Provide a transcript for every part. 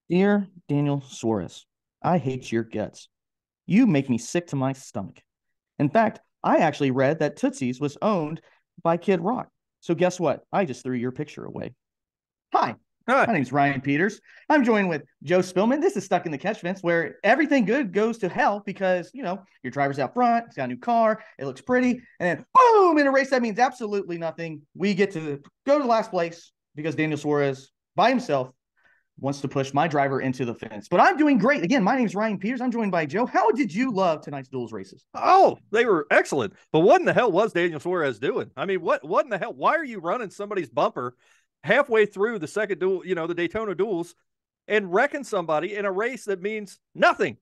Dear Daniel Suarez, I hate your guts. You make me sick to my stomach. In fact, I actually read that Tootsie's was owned by Kid Rock. So guess what? I just threw your picture away. Hi, Huh. my name's Ryan Peters. I'm joined with Joe Spillman. This is Stuck in the Catch Fence, where everything good goes to hell because, your driver's out front, it's got a new car, it looks pretty, and then boom, in a race that means absolutely nothing. We get to go to last place because Daniel Suarez, by himself, wants to push my driver into the fence. But I'm doing great. Again, my name is Ryan Peters. I'm joined by Joe. How did you love tonight's duels races? Oh, they were excellent. But what in the hell was Daniel Suarez doing? I mean, what in the hell? Why are you running somebody's bumper halfway through the second duel, the Daytona duels, and wrecking somebody in a race that means nothing?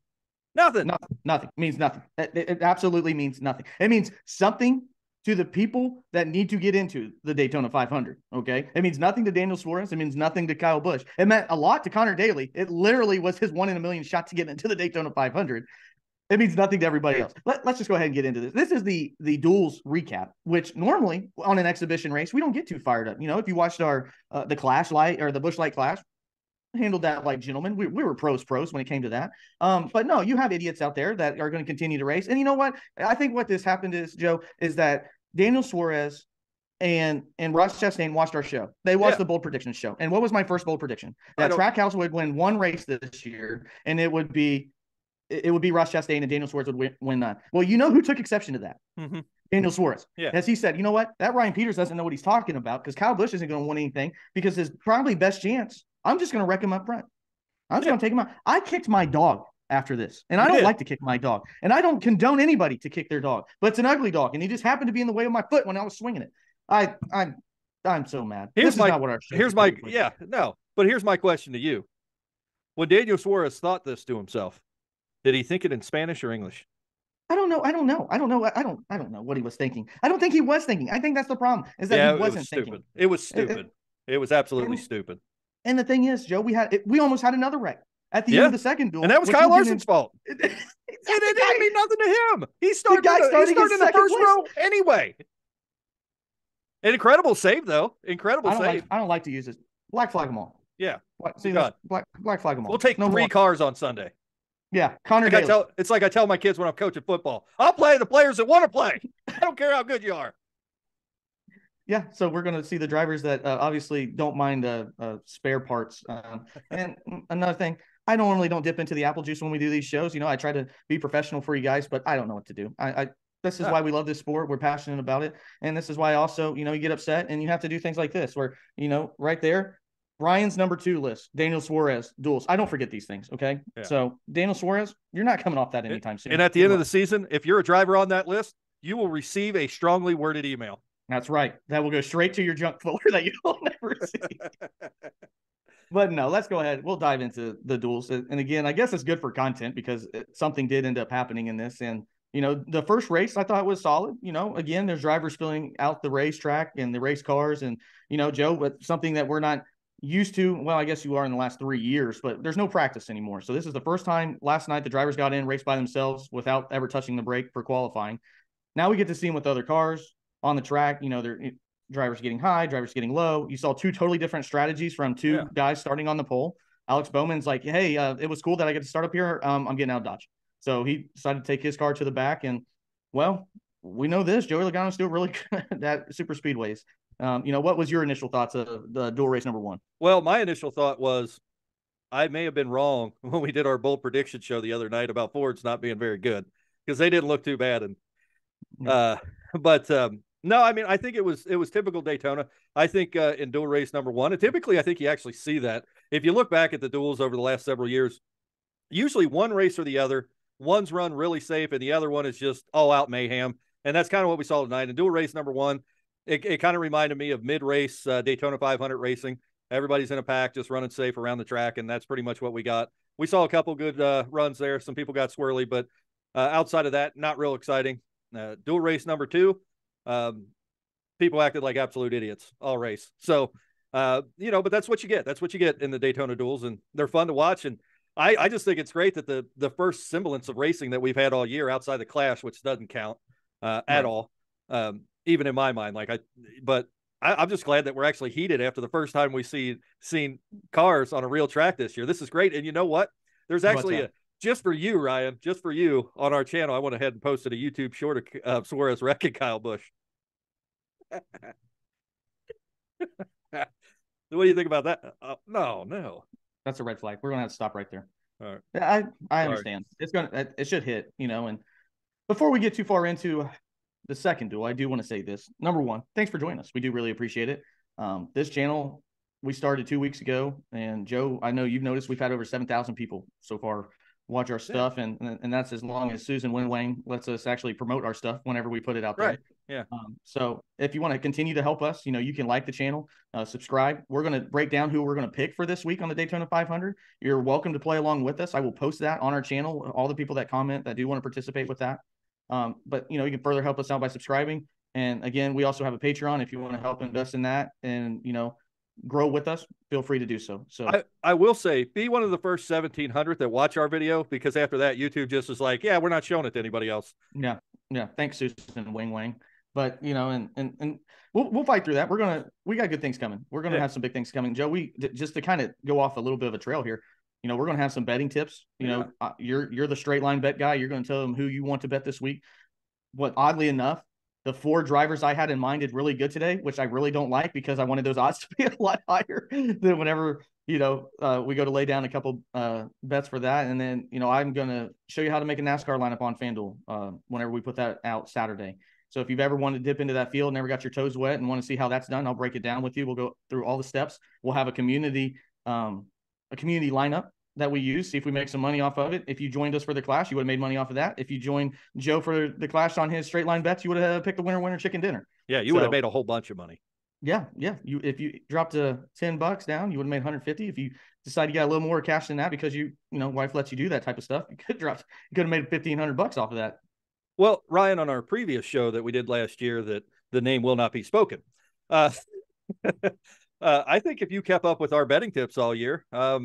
Nothing. Nothing. Nothing. It means nothing. It absolutely means nothing. It means something to the people that need to get into the Daytona 500. Okay. It means nothing to Daniel Suarez. It means nothing to Kyle Busch. It meant a lot to Connor Daly. It literally was his 1 in a million shot to get into the Daytona 500. It means nothing to everybody else. Let's just go ahead and get into this. This is the duels recap, which normally on an exhibition race we don't get too fired up. If you watched our the Clash Light or the Busch Light Clash, handled that like gentlemen. We were pros when it came to that. But no, you have idiots out there that are going to continue to race. And you know what? I think what this happened is, Joe, is that Daniel Suarez and Ross Chastain watched our show. They watched Yeah, the bold prediction show. And what was my first bold prediction? I That don't. Trackhouse would win one race this year, and it would be Ross Chastain and Daniel Suarez would win that. Well, you know who took exception to that? Mm-hmm. Daniel Suarez. Yeah, As he said, you know what? That Ryan Peters doesn't know what he's talking about because Kyle Busch isn't going to win anything because his probably best chance, I'm just going to wreck him up front. I'm just yeah, going to take him out. I kicked my dog after this, and I you don't did. like to kick my dog, and I don't condone anybody to kick their dog, but it's an ugly dog, and he just happened to be in the way of my foot when I was swinging it. I, I'm, I'm so mad. Here's This is my not what our show's here's my supposed to be. yeah no. But here's my question to you: when Daniel Suarez thought this to himself, did he think it in Spanish or English? I don't know. I don't know. I don't know. I don't know what he was thinking. I don't think he was thinking. I think that's the problem is that he Yeah, it was wasn't thinking. stupid. It was And, stupid. It was absolutely and, stupid. and the thing is, Joe, we almost had another wreck at the end of Yeah, the second and duel, that was which Kyle we'll get Larson's into. fault. Exactly, It didn't mean nothing to him. the guy He starting in started in the second first place. row anyway. An incredible save though. Incredible save. I don't like to use this. Black flag them all. Yeah. See this God. black flag them We'll all. take No three more. cars on Sunday. Yeah, Connor Daly. It's like I tell my kids when I'm coaching football. I'll play the players that want to play. I don't care how good you are. Yeah, so we're going to see the drivers that obviously don't mind spare parts. And another thing, I normally don't dip into the apple juice when we do these shows. I try to be professional for you guys, but I don't know what to do. I this is Ah, why we love this sport. We're passionate about it, and this is why also you get upset and you have to do things like this, where right there, Ryan's number 2 list, Daniel Suarez duels. I don't forget these things. Okay, yeah. so Daniel Suarez, you're not coming off that And, anytime and soon. at the Good end of luck. the season, if you're a driver on that list, you will receive a strongly worded email. That's right. That will go straight to your junk folder that you'll never see. But no, let's go ahead. We'll dive into the duels. And again, I guess it's good for content because something did end up happening in this. And, the first race I thought was solid. Again, there's drivers filling out the racetrack and the race cars. And, Joe, but something that we're not used to. Well, I guess you are in the last 3 years, but there's no practice anymore. So this is the first time last night the drivers got in, raced by themselves without ever touching the brake for qualifying. Now we get to see them with other cars on the track. They're drivers getting high, drivers getting low. You saw two totally different strategies from Yeah. two guys starting on the pole. Alex Bowman's like, hey, it was cool that I get to start up here. I'm getting out of Dodge. So he decided to take his car to the back. And, well, we know this. Joey Logano's still really good at super speedways. What was your initial thoughts of the dual race number 1? Well, my initial thought was I may have been wrong when we did our bold prediction show the other night about Fords not being very good because they didn't look too bad. And uh, but no, I mean I think it was typical Daytona. I think in dual race number 1, and typically I think you actually see that if you look back at the duels over the last several years. Usually one race or the other, one's run really safe and the other one is just all out mayhem. And that's kind of what we saw tonight. In dual race number 1, it kind of reminded me of mid-race Daytona 500 racing. Everybody's in a pack, just running safe around the track, and that's pretty much what we got. We saw a couple good runs there. Some people got swirly, but outside of that, not real exciting. Dual race number 2, people acted like absolute idiots all race. So, but that's what you get. That's what you get in the Daytona duels, and they're fun to watch. And I just think it's great that the first semblance of racing that we've had all year outside the Clash, which doesn't count at Right. all, even in my mind. But I'm just glad that we're actually heated after the first time we seen cars on a real track this year. This is great. And you know what? There's What's actually that? a just for you, Ryan, just for you on our channel. I went ahead and posted a YouTube short of Suarez wrecking Kyle Busch. What do you think about that? No. That's a red flag. We're gonna have to stop right there. All right. I Sorry. understand. It should hit, and before we get too far into the second duel, I do want to say this. Number one, thanks for joining us. We do really appreciate it. This channel we started 2 weeks ago, and Joe, I know you've noticed we've had over 7,000 people so far watch our stuff, and that's as long as Susan Winwang lets us actually promote our stuff whenever we put it out there. Right. Yeah. So if you want to continue to help us, you can like the channel, subscribe. We're going to break down who we're going to pick for this week on the Daytona 500. You're welcome to play along with us. I will post that on our channel. All the people that comment that do want to participate with that. But you can further help us out by subscribing. And again, we also have a Patreon if you want to help invest in that and grow with us. Feel free to do so. So I will say, be one of the first 1,700 that watch our video, because after that, YouTube just is like, yeah, we're not showing it to anybody else. Yeah. Thanks, Susan Wang. But and we'll fight through that. We got good things coming. We're gonna have some big things coming. Joe, just to kind of go off a little bit of a trail here. We're gonna have some betting tips. You're the straight line bet guy. You're gonna tell them who you want to bet this week. What oddly enough, the 4 drivers I had in mind did really good today, which I really don't like because I wanted those odds to be a lot higher than whenever we go to lay down a couple bets for that. And then I'm gonna show you how to make a NASCAR lineup on FanDuel whenever we put that out Saturday. So if you've ever wanted to dip into that field, never got your toes wet, and want to see how that's done, I'll break it down with you. We'll go through all the steps. We'll have a community lineup that we use, see if we make some money off of it. If you joined us for the Clash, you would have made money off of that. If you joined Joe for the Clash on his straight line bets, you would have picked the winner chicken dinner. Yeah, you would have made a whole bunch of money. Yeah. If you dropped $10 down, you would have made 150. If you decide you got a little more cash than that because wife lets you do that type of stuff, you could have made $1,500 off of that. Well, Ryan, on our previous show that we did last year, that the name will not be spoken. I think if you kept up with our betting tips all year, I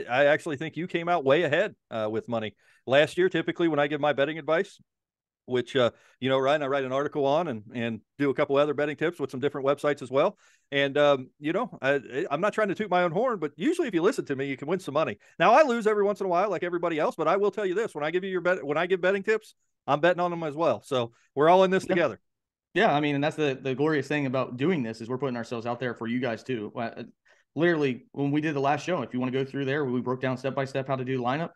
actually think you came out way ahead with money. Last year, typically when I give my betting advice, which, Ryan, I write an article on and do a couple other betting tips with some different websites as well. And, I'm not trying to toot my own horn, but usually if you listen to me, you can win some money. Now, I lose every once in a while like everybody else, but I will tell you this, when I give betting tips, I'm betting on them as well. So we're all in this together. Yeah. I mean, and that's the glorious thing about doing this is we're putting ourselves out there for you guys too. Literally, when we did the last show, if you want to go through there, we broke down step-by-step how to do lineup.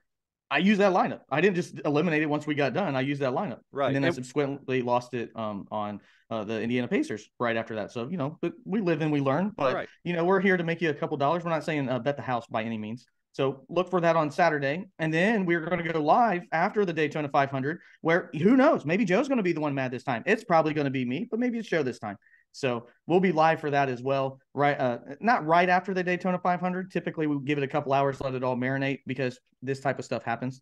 I used that lineup. I didn't just eliminate it once we got done. I used that lineup. Right. And then I subsequently lost it on the Indiana Pacers right after that. So, but we live and we learn. But, right. We're here to make you a couple dollars. We're not saying bet the house by any means. So look for that on Saturday. And then we're going to go live after the Daytona 500, where who knows? Maybe Joe's going to be the one mad this time. It's probably going to be me, but maybe it's Joe this time. So we'll be live for that as well. Right. Not right after the Daytona 500. Typically we give it a couple hours, let it all marinate because this type of stuff happens.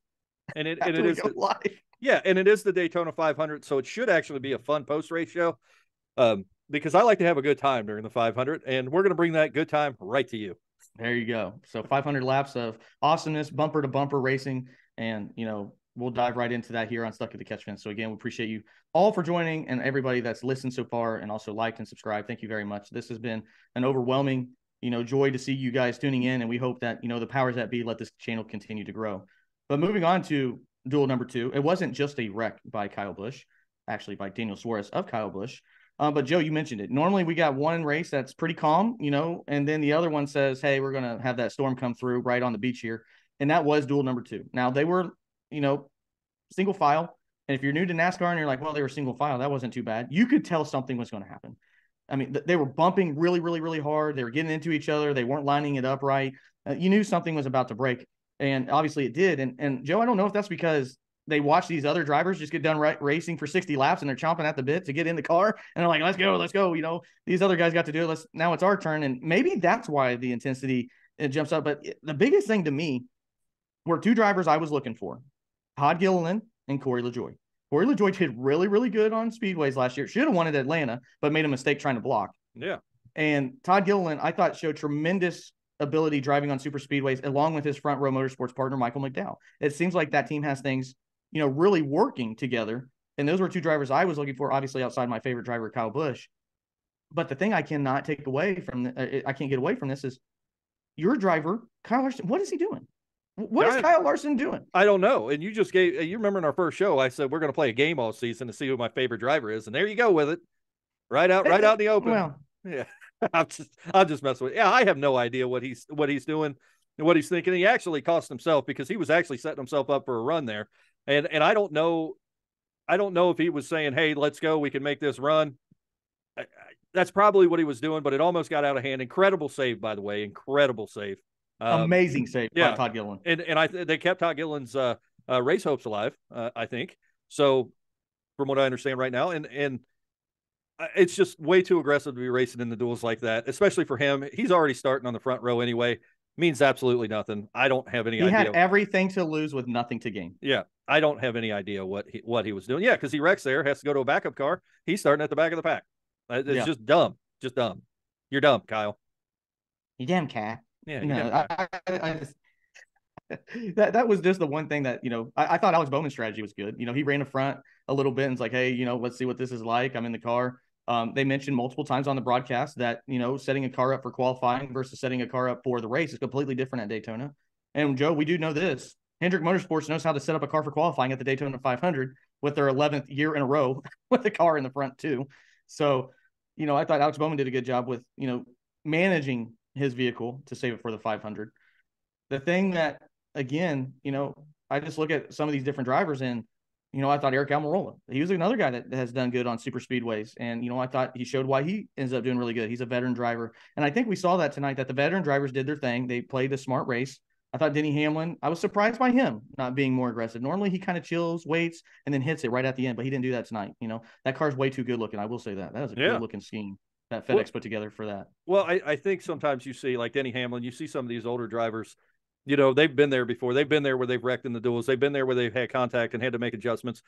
And it is live. Yeah. And it is the Daytona 500. So it should actually be a fun post-race show because I like to have a good time during the 500, and we're going to bring that good time right to you. There you go. So 500 laps of awesomeness, bumper to bumper racing. And, we'll dive right into that here on Stuck at the Catch Fence. So again, we appreciate you all for joining, and everybody that's listened so far and also liked and subscribed. Thank you very much. This has been an overwhelming, joy to see you guys tuning in. And we hope that, the powers that be let this channel continue to grow. But moving on to duel number 2, it wasn't just a wreck by Kyle Busch, actually by Daniel Suarez of Kyle Busch. But Joe, you mentioned it. Normally we got one race that's pretty calm, and then the other one says, hey, we're going to have that storm come through right on the beach here. And that was duel number 2. Now they were, single file. And if you're new to NASCAR and you're like, well, they were single file, that wasn't too bad. You could tell something was going to happen. I mean, they were bumping really, really, really hard. They were getting into each other. They weren't lining it up right. You knew something was about to break. And obviously it did. And Joe, I don't know if that's because they watch these other drivers just get done racing for 60 laps and they're chomping at the bit to get in the car. And they're like, let's go. These other guys got to do it. Now it's our turn. And maybe that's why the intensity jumps up. But the biggest thing to me were 2 drivers I was looking for, Todd Gilliland and Corey LaJoie. Corey LaJoie did really, really good on speedways last year. Should have won at Atlanta, but made a mistake trying to block. Yeah. And Todd Gilliland, I thought, showed tremendous ability driving on super speedways, along with his front row motorsports partner, Michael McDowell. It seems like that team has things, really working together. And those were 2 drivers I was looking for, obviously outside my favorite driver, Kyle Busch. But the thing I cannot take away from I can't get away from this is your driver, Kyle Larson. What is he doing? What is Kyle Larson doing? I don't know. And you remember in our first show, I said we're going to play a game all season to see who my favorite driver is, and there you go with it, right out in the open. Well, yeah, I'm just messing with. Yeah, I have no idea what he's doing and what he's thinking. He actually cost himself because he was actually setting himself up for a run there, and I don't know. I don't know if he was saying, "Hey, let's go. We can make this run." That's probably what he was doing, but it almost got out of hand. Incredible save, by the way. Incredible save. Amazing save by Todd Gilliland. And they kept Todd Gilliland's race hopes alive, I think. So, from what I understand right now, and it's just way too aggressive to be racing in the duels like that, especially for him. He's already starting on the front row anyway. Means absolutely nothing. I don't have any idea. He had everything to lose with nothing to gain. Yeah, I don't have any idea what he was doing. Yeah, because he wrecks there, has to go to a backup car. He's starting at the back of the pack. It's just dumb. Just dumb. You're dumb, Kyle. You damn cat. Yeah, I just that was just the one thing that I thought Alex Bowman's strategy was good. He ran a front a little bit and it's like, hey, let's see what this is like. I'm in the car. They mentioned multiple times on the broadcast that setting a car up for qualifying versus setting a car up for the race is completely different at Daytona. And Joe, we do know this. Hendrick Motorsports knows how to set up a car for qualifying at the Daytona 500 with their 11th year in a row with the car in the front too. So, I thought Alex Bowman did a good job with managing his vehicle to save it for the 500. The thing that, again, I just look at some of these different drivers and, I thought Eric Almirola, he was another guy that has done good on super speedways. And, I thought he showed why he ends up doing really good. He's a veteran driver. And I think we saw that tonight, that the veteran drivers did their thing. They played a smart race. I thought Denny Hamlin, I was surprised by him not being more aggressive. Normally he kind of chills, waits, and then hits it right at the end, but he didn't do that tonight. That car's way too good looking. I will say that. That was a good looking scheme that FedEx put together for that. Well, I think sometimes you see, like Denny Hamlin, you see some of these older drivers, they've been there before. They've been there where they've wrecked in the duels. They've been there where they've had contact and had to make adjustments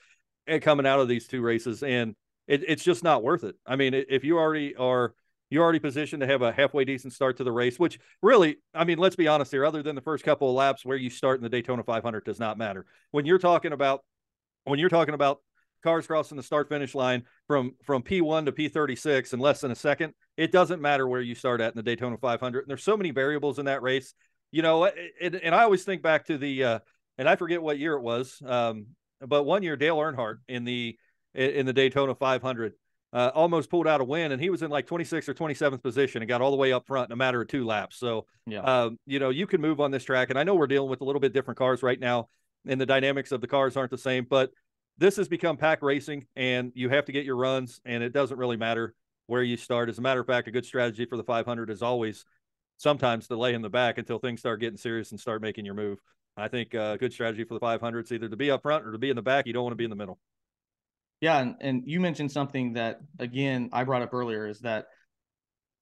and coming out of these two races. And it's just not worth it. I mean, if you're already positioned to have a halfway decent start to the race, which really, I mean, let's be honest here, other than the first couple of laps where you start in the Daytona 500 does not matter. When you're talking about cars crossing the start finish line from P1 to P36 in less than a second, it doesn't matter where you start at in the Daytona 500. And there's so many variables in that race, and I always think back to the, and I forget what year it was, but one year Dale Earnhardt in the Daytona 500 almost pulled out a win, and he was in like 26th or 27th position and got all the way up front in a matter of 2 laps. So, you can move on this track. And I know we're dealing with a little bit different cars right now, and the dynamics of the cars aren't the same, but this has become pack racing, and you have to get your runs, and it doesn't really matter where you start. As a matter of fact, a good strategy for the 500 is always sometimes to lay in the back until things start getting serious and start making your move. I think a good strategy for the 500 is either to be up front or to be in the back. You don't want to be in the middle. Yeah, and you mentioned something that, again, I brought up earlier, is that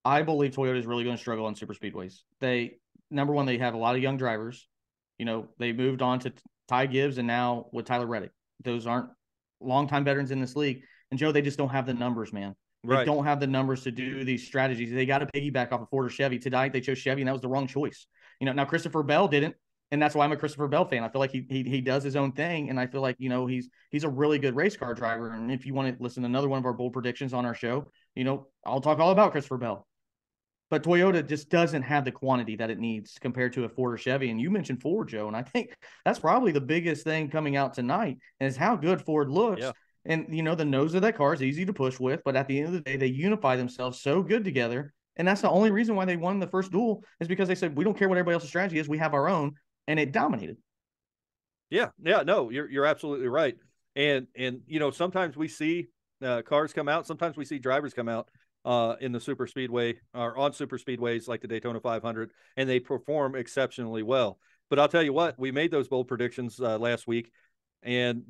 I believe Toyota is really going to struggle on super speedways. Number one, they have a lot of young drivers. They moved on to Ty Gibbs and now with Tyler Reddick. Those aren't longtime veterans in this league. And, Joe, they just don't have the numbers, man. They don't have the numbers to do these strategies. They got to piggyback off of Ford or Chevy. Tonight, they chose Chevy, and that was the wrong choice. Now Christopher Bell didn't. And that's why I'm a Christopher Bell fan. I feel like he does his own thing, and I feel like he's a really good race car driver. And if you want to listen to another one of our bold predictions on our show, I'll talk all about Christopher Bell. But Toyota just doesn't have the quantity that it needs compared to a Ford or Chevy. And you mentioned Ford, Joe, and I think that's probably the biggest thing coming out tonight is how good Ford looks. Yeah. And the nose of that car is easy to push with, but at the end of the day, they unify themselves so good together. And that's the only reason why they won the first duel is because they said we don't care what everybody else's strategy is, we have our own. And it dominated. Yeah, no, you're absolutely right. And sometimes we see cars come out, sometimes we see drivers come out in the super speedway or on super speedways like the Daytona 500, and they perform exceptionally well. But I'll tell you what, we made those bold predictions last week, and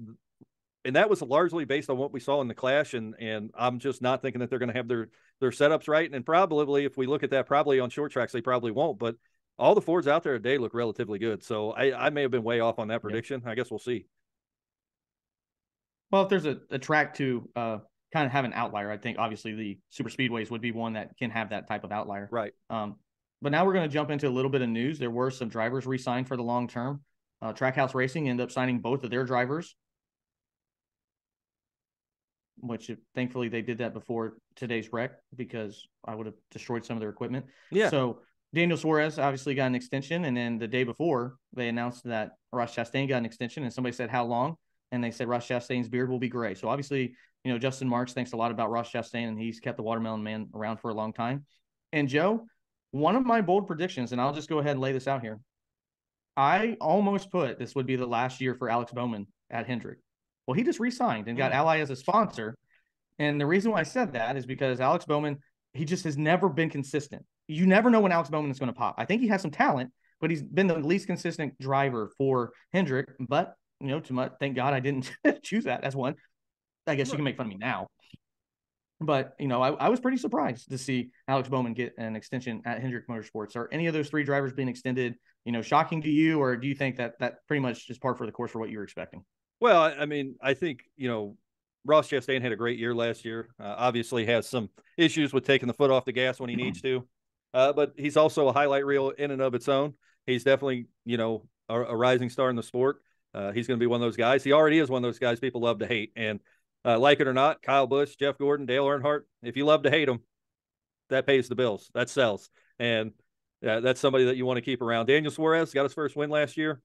that was largely based on what we saw in the Clash, and I'm just not thinking that they're going to have their setups right. And probably, if we look at that, probably on short tracks they probably won't, but all the Fords out there today look relatively good. So I may have been way off on that prediction. I guess we'll see. Well, if there's a track to kind of have an outlier, I think obviously the super speedways would be one that can have that type of outlier. Right. But now we're going to jump into a little bit of news. There were some drivers re-signed for the long term. Trackhouse Racing ended up signing both of their drivers. which thankfully they did that before today's wreck because I would have destroyed some of their equipment. Yeah. So Daniel Suarez obviously got an extension, and then the day before they announced that Ross Chastain got an extension, and somebody said how long, and they said Ross Chastain's beard will be gray. So obviously, Justin Marks thinks a lot about Ross Chastain, and he's kept the Watermelon Man around for a long time. And Joe, one of my bold predictions, and I'll just go ahead and lay this out here. I almost put this would be the last year for Alex Bowman at Hendrick. Well, he just re-signed and got Ally as a sponsor. And the reason why I said that is because Alex Bowman, he just has never been consistent. You never know when Alex Bowman is going to pop. I think he has some talent, but he's been the least consistent driver for Hendrick. But, thank God I didn't choose that as one. I guess you can make fun of me now. But, I was pretty surprised to see Alex Bowman get an extension at Hendrick Motorsports. Are any of those three drivers being extended, shocking to you? Or do you think that pretty much is par for the course for what you were expecting? Well, I mean, I think, Ross Chastain had a great year last year. Obviously has some issues with taking the foot off the gas when he needs to. But he's also a highlight reel in and of its own. He's definitely, a rising star in the sport. He's going to be one of those guys. He already is one of those guys people love to hate. And like it or not, Kyle Busch, Jeff Gordon, Dale Earnhardt, if you love to hate them, that pays the bills. That sells. And that's somebody that you want to keep around. Daniel Suarez got his first win last year.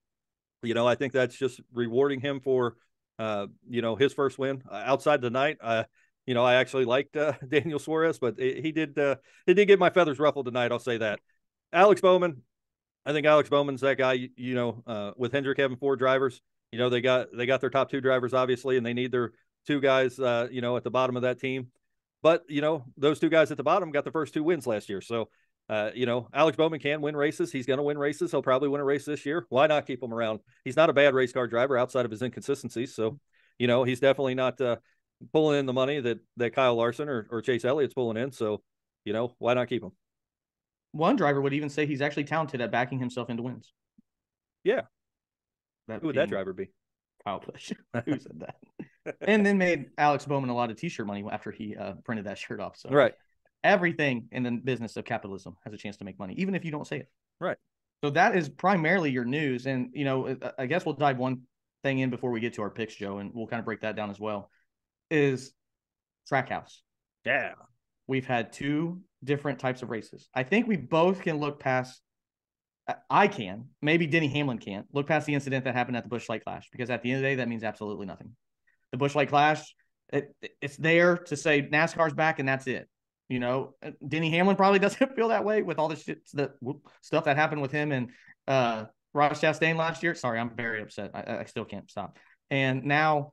I think that's just rewarding him for, his first win outside the night. I actually liked Daniel Suarez, but he did get my feathers ruffled tonight. I'll say that. Alex Bowman, I think Alex Bowman's that guy, with Hendrick having 4 drivers, they got their top 2 drivers, obviously, and they need their 2 guys, at the bottom of that team. But, those 2 guys at the bottom got the first 2 wins last year. So, Alex Bowman can win races. He's going to win races. He'll probably win a race this year. Why not keep him around? He's not a bad race car driver outside of his inconsistencies. So, he's definitely not pulling in the money that Kyle Larson or Chase Elliott's pulling in. So, why not keep him? One driver would even say he's actually talented at backing himself into wins. Yeah. Who would that driver be? Kyle Busch. Who said that? And then made Alex Bowman a lot of t-shirt money after he printed that shirt off. So right. Everything in the business of capitalism has a chance to make money, even if you don't say it. Right. So that is primarily your news. And, I guess we'll dive one thing in before we get to our picks, Joe, and we'll kind of break that down as well, is Trackhouse. Yeah. We've had 2 different types of races. I think we both can look past, I can, maybe Denny Hamlin can't, look past the incident that happened at the Busch Light Clash, because at the end of the day, that means absolutely nothing. The Busch Light Clash, it's there to say NASCAR's back and that's it. Denny Hamlin probably doesn't feel that way with all the stuff that happened with him and Ross Chastain last year. Sorry, I'm very upset. I still can't stop. And now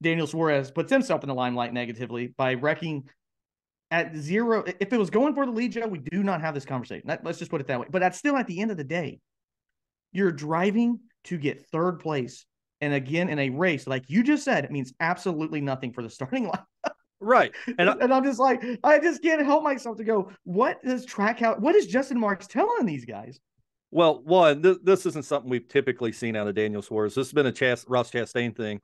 Daniel Suarez puts himself in the limelight negatively by wrecking at 0. If it was going for the lead, Joe, we do not have this conversation. Let's just put it that way. But that's still, at the end of the day, you're driving to get 3rd place. And again, in a race, like you just said, it means absolutely nothing for the starting line. Right. And I'm just like, I just can't help myself to go, what is Justin Marks telling these guys? Well, one, this isn't something we've typically seen out of Daniel Suarez. This has been a Ross Chastain thing,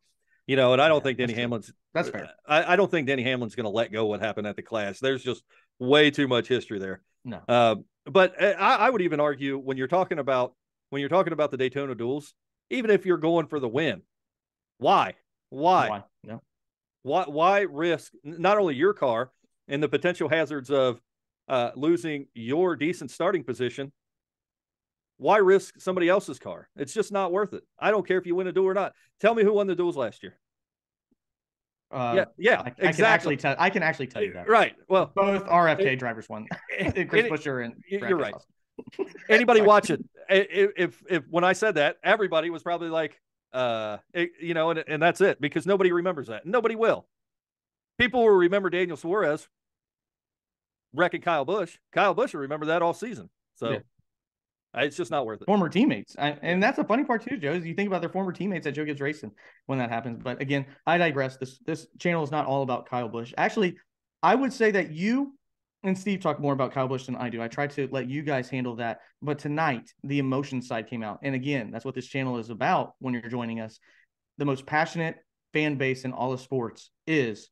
and I don't think Denny Hamlin's. That's fair. I don't think Denny Hamlin's going to let go what happened at the Clash. There's just way too much history there. No. But I would even argue when you're talking about the Daytona Duels, even if you're going for the win, why? Yeah. Why risk not only your car and the potential hazards of losing your decent starting position? Why risk somebody else's car? It's just not worth it. I don't care if you win a duel or not. Tell me who won the duels last year. Exactly. I can actually tell you that. Right. Well, both RFK drivers won. Chris Buescher and you're right. Anybody watch it? If when I said that, everybody was probably like, and that's it, because nobody remembers that. Nobody will. People will remember Daniel Suarez wrecking Kyle Busch. Kyle Busch will remember that all season. So yeah. It's just not worth it. Former teammates. And that's the funny part too, Joe, is you think about their former teammates that Joe gets racing when that happens. But again, I digress. This channel is not all about Kyle Busch. Actually, I would say that you and Steve talk more about Kyle Busch than I do. I try to let you guys handle that. But tonight, the emotion side came out. And again, that's what this channel is about when you're joining us. The most passionate fan base in all of sports is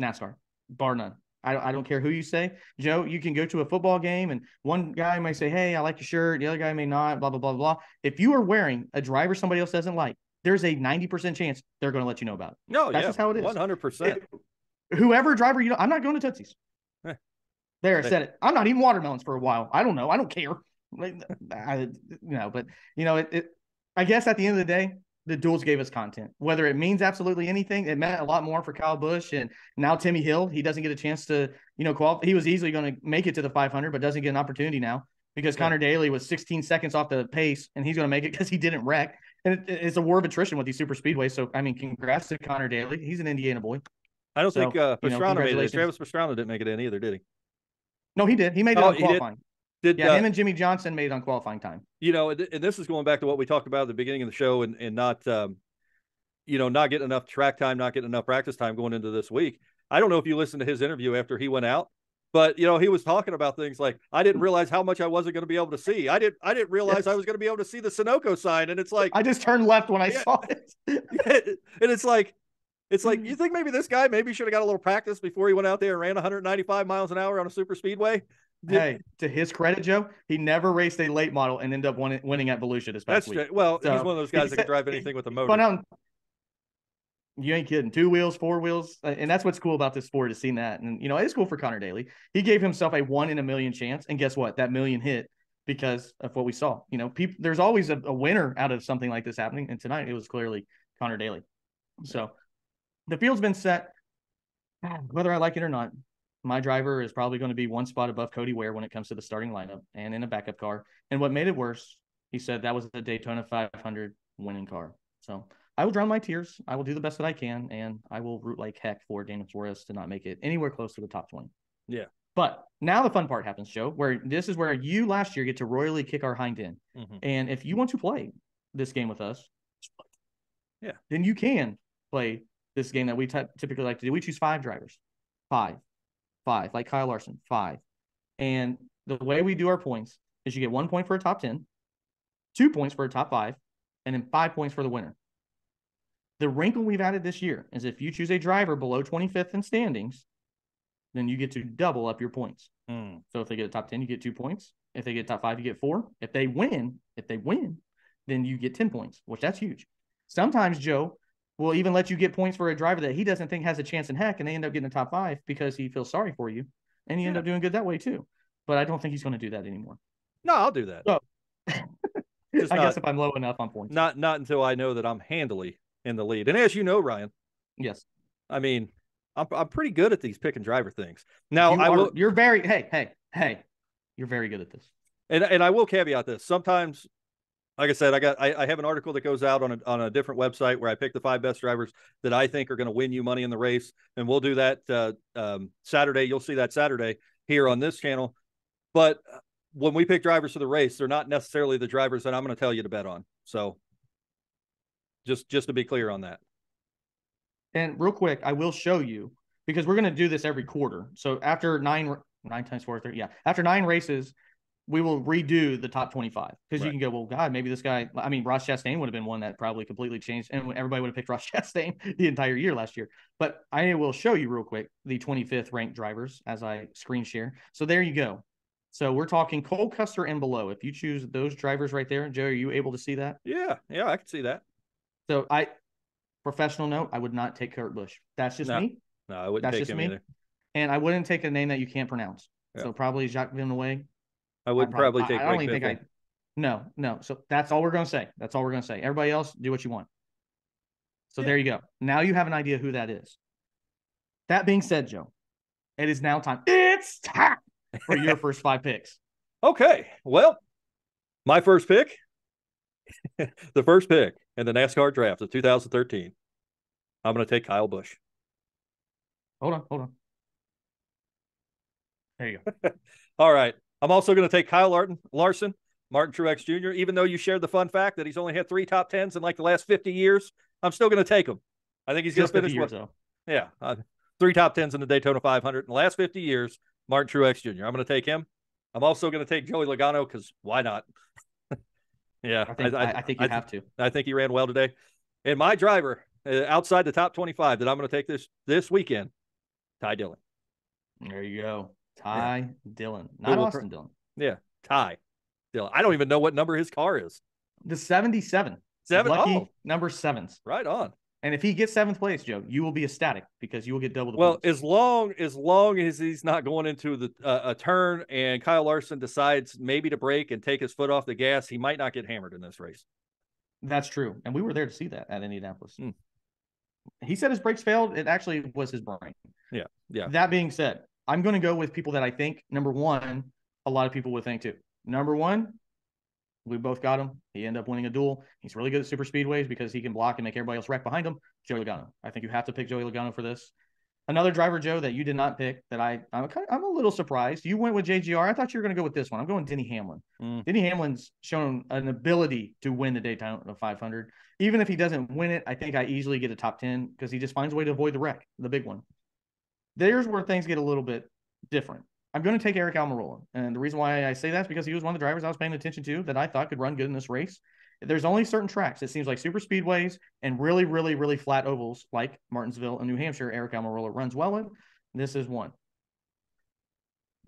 NASCAR, bar none. I don't care who you say. Joe, you can go to a football game and one guy may say, hey, I like your shirt. The other guy may not, blah, blah, blah, blah. If you are wearing a driver somebody else doesn't like, there's a 90% chance they're going to let you know about it. No, that's just how it is. 100%. whoever driver, I'm not going to Tootsie's. Eh, There, I they- said it. I'm not eating watermelons for a while. I don't know. I don't care. But I guess at the end of the day, the duels gave us content. Whether it means absolutely anything, it meant a lot more for Kyle Busch. And now Timmy Hill, he doesn't get a chance to, qualify. He was easily going to make it to the 500, but doesn't get an opportunity now because Connor Daly was 16 seconds off the pace, and he's going to make it because he didn't wreck. And it's a war of attrition with these super speedways. So, I mean, congrats to Connor Daly. He's an Indiana boy. I don't think Pastrana made it. Travis Pastrana didn't make it in either, did he? No, he did. He made it on qualifying. Him and Jimmy Johnson made it on qualifying time. And this is going back to what we talked about at the beginning of the show, and not, not getting enough track time, not getting enough practice time going into this week. I don't know if you listened to his interview after he went out, but he was talking about things like, I didn't realize how much I wasn't going to be able to see. I didn't realize I was going to be able to see the Sunoco sign, and it's like I just turned left when I saw it. And it's like you think maybe this guy should have got a little practice before he went out there and ran 195 miles an hour on a super speedway. Hey, to his credit, Joe, he never raced a late model and ended up winning at Volusia this past week. That's well, so, he's one of those guys that can drive anything with a motor. You ain't kidding. 2 wheels, 4 wheels. And that's what's cool about this sport is seeing that. And, it's cool for Connor Daly. He gave himself a 1 in a million chance. And guess what? That million hit because of what we saw. There's always a winner out of something like this happening. And tonight it was clearly Connor Daly. So the field's been set. Whether I like it or not, my driver is probably going to be one spot above Cody Ware when it comes to the starting lineup and in a backup car. And what made it worse, he said that was the Daytona 500 winning car. So I will drown my tears. I will do the best that I can, and I will root like heck for Daniel Suarez to not make it anywhere close to the top 20. Yeah. But now the fun part happens, Joe, where this is where you last year get to royally kick our hind end. Mm-hmm. And if you want to play this game with us, then you can play this game that we typically like to do. We choose 5 drivers. 5, like Kyle Larson, 5. And the way we do our points is you get 1 point for a top 10, 2 points for a top 5, and then 5 points for the winner. The wrinkle we've added this year is if you choose a driver below 25th in standings, then you get to double up your points. So if they get a top 10, you get 2 points. If they get top 5, you get 4. If they win, then you get 10 points, which that's huge. Sometimes Joe will even let you get points for a driver that he doesn't think has a chance in heck, and they end up getting a top 5 because he feels sorry for you, and you end up doing good that way too. But I don't think he's going to do that anymore. No, I'll do that. So, I guess if I'm low enough on points. Not until I know that I'm handily in the lead. And as you know, Ryan. Yes. I mean, I'm pretty good at these pick and driver things. Now you're very you're very good at this. And I will caveat this. Sometimes, like I said, I have an article that goes out on a different website where I pick the 5 best drivers that I think are going to win you money in the race. And we'll do that Saturday. You'll see that Saturday here on this channel. But when we pick drivers for the race, they're not necessarily the drivers that I'm going to tell you to bet on. So just to be clear on that. And real quick, I will show you, because we're going to do this every quarter. So after 9 times 4, 30, after 9 races, we will redo the top 25, because you can go, well, God, maybe this guy, I mean, Ross Chastain would have been one that probably completely changed, and everybody would have picked Ross Chastain the entire year last year. But I will show you real quick the 25th ranked drivers as I screen share. So there you go. So we're talking Cole Custer and below. If you choose those drivers right there, Joe, are you able to see that? Yeah, I can see that. So professional note, I would not take Kurt Busch. That's just me. No, I wouldn't take him either. And I wouldn't take a name that you can't pronounce. Yeah. So probably Jacques Villeneuve. I wouldn't probably take. I don't even think No. So that's all we're going to say. That's all we're going to say. Everybody else, do what you want. So there you go. Now you have an idea who that is. That being said, Joe, it is now time. It's time for your first 5 picks. Okay. Well, my first pick, the first pick in the NASCAR draft of 2013, I'm going to take Kyle Busch. Hold on. There you go. All right. I'm also going to take Kyle Larson, Martin Truex Jr., even though you shared the fun fact that he's only had 3 top 10s in like the last 50 years. I'm still going to take him. I think he's going to finish years, though. Yeah. 3 top 10s in the Daytona 500 in the last 50 years. Martin Truex Jr. I'm going to take him. I'm also going to take Joey Logano because why not? Yeah. I think you have to. I think he ran well today. And my driver outside the top 25 that I'm going to take this weekend, Ty Dillon. There you go. Ty Dillon. Not Austin Dillon. Yeah. Ty Dillon. I don't even know what number his car is. The 77. Lucky number 7s. Right on. And if he gets 7th place, Joe, you will be ecstatic because you will get double the Well, points. as long as he's not going into the a turn and Kyle Larson decides maybe to brake and take his foot off the gas, he might not get hammered in this race. That's true. And we were there to see that at Indianapolis. He said his brakes failed. It actually was his brain. Yeah. Yeah. That being said, I'm going to go with people that I think, number one, a lot of people would think too. Number one, we both got him. He ended up winning a duel. He's really good at super speedways because he can block and make everybody else wreck behind him. Joey Logano. I think you have to pick Joey Logano for this. Another driver, Joe, that you did not pick that I'm a little surprised. You went with JGR. I thought you were going to go with this one. I'm going Denny Hamlin. Denny Hamlin's shown an ability to win the Daytona 500. Even if he doesn't win it, I think I easily get a top 10 because he just finds a way to avoid the wreck, the big one. There's where things get a little bit different. I'm going to take Eric Almirola. And the reason why I say that is because he was one of the drivers I was paying attention to that I thought could run good in this race. There's only certain tracks. It seems like super speedways and really, really, really flat ovals like Martinsville and New Hampshire, Eric Almirola runs well in. This is one.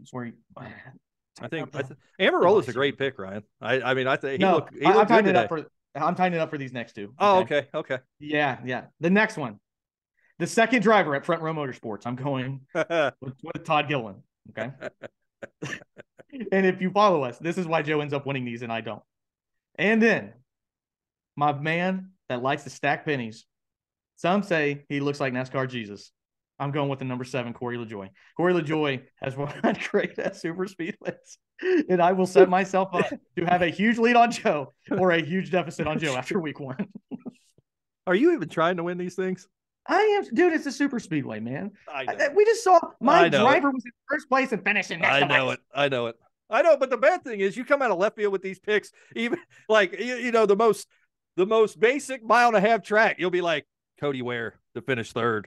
It's where I think Almirola is a great pick, Ryan. I mean, I think he looked I'm tying good it up I'm tying it up for these next two. Okay? Oh, okay. Yeah. The next one. The second driver at Front Row Motorsports. I'm going with Todd Gilliland. Okay. And if you follow us, this is why Joe ends up winning these and I don't. And then my man that likes to stack pennies. Some say he looks like NASCAR Jesus. I'm going with the number 7, Corey LaJoie. Corey LaJoie has run great at super speedways. And I will set myself up to have a huge lead on Joe or a huge deficit on Joe after week 1. Are you even trying to win these things? I am, dude. It's a super speedway, man. I know. We just saw my driver was in first place and finishing next to Max. I know it. But the bad thing is you come out of left field with these picks, even like you know the most basic mile and a half track. You'll be like Cody Ware to finish 3rd.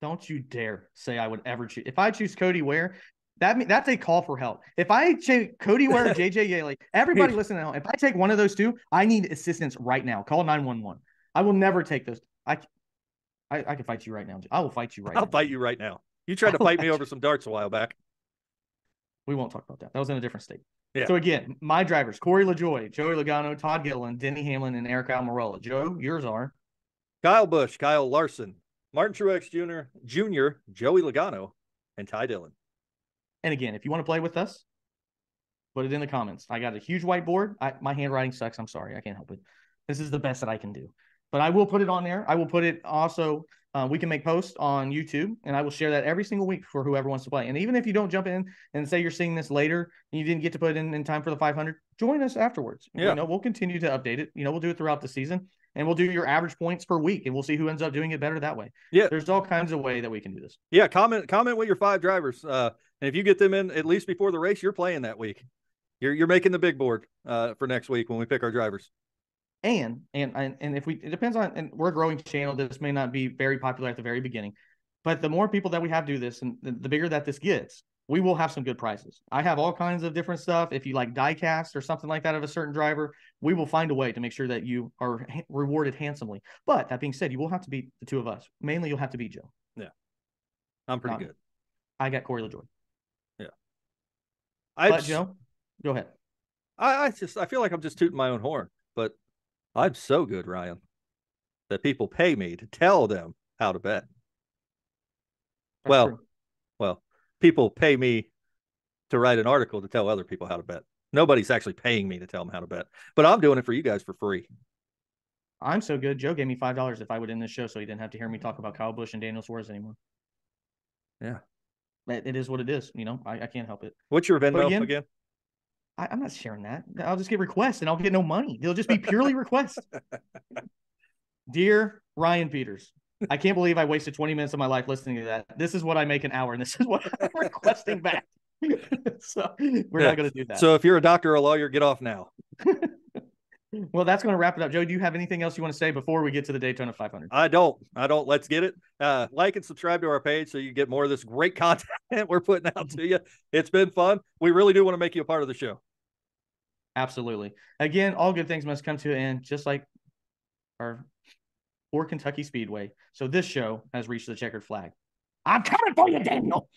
Don't you dare say I would ever choose. If I choose Cody Ware, that's a call for help. If I take Cody Ware or JJ Yeley, everybody listen now. If I take one of those two, I need assistance right now. Call 911. I will never take those. I can fight you right now. I will fight you right now. I'll fight you right now. You tried to fight me over some darts a while back. We won't talk about that. That was in a different state. Yeah. So again, my drivers, Corey LaJoie, Joey Logano, Todd Gilliland, Denny Hamlin, and Eric Almirola. Joe, yours are? Kyle Busch, Kyle Larson, Martin Truex Jr., Joey Logano, and Ty Dillon. And again, if you want to play with us, put it in the comments. I got a huge whiteboard. My handwriting sucks. I'm sorry. I can't help it. This is the best that I can do. But I will put it on there. I will put it also, we can make posts on YouTube, and I will share that every single week for whoever wants to play. And even if you don't jump in and say you're seeing this later and you didn't get to put it in time for the 500, join us afterwards. Yeah. We'll continue to update it. We'll do it throughout the season, and we'll do your average points per week, and we'll see who ends up doing it better that way. Yeah. There's all kinds of ways that we can do this. Yeah. Comment with your 5 drivers. And if you get them in at least before the race, you're playing that week. You're making the big board for next week when we pick our drivers. And if it depends on, and we're a growing channel, this may not be very popular at the very beginning, but the more people that we have do this and the bigger that this gets, we will have some good prizes. I have all kinds of different stuff. If you like die cast or something like that of a certain driver, we will find a way to make sure that you are rewarded handsomely. But that being said, you will have to beat the two of us. Mainly you'll have to beat Joe. Yeah. I'm pretty good. I got Corey LaJoie. Yeah. Joe, go ahead. I feel like I'm just tooting my own horn, but I'm so good, Ryan, that people pay me to tell them how to bet. That's true. Well, people pay me to write an article to tell other people how to bet. Nobody's actually paying me to tell them how to bet, but I'm doing it for you guys for free. I'm so good. Joe gave me $5 if I would end this show so he didn't have to hear me talk about Kyle Busch and Daniel Suarez anymore. Yeah. It is what it is. I can't help it. What's your Venmo again? I'm not sharing that. I'll just get requests and I'll get no money. They'll just be purely requests. Dear Ryan Peters, I can't believe I wasted 20 minutes of my life listening to that. This is what I make an hour, and this is what I'm requesting back. So we're not going to do that. So if you're a doctor or a lawyer, get off now. Well, that's going to wrap it up. Joe, do you have anything else you want to say before we get to the Daytona 500? I don't. Let's get it. Like and subscribe to our page so you get more of this great content we're putting out to you. It's been fun. We really do want to make you a part of the show. Absolutely. Again, all good things must come to an end, just like our poor Kentucky Speedway. So this show has reached the checkered flag. I'm coming for you, Daniel.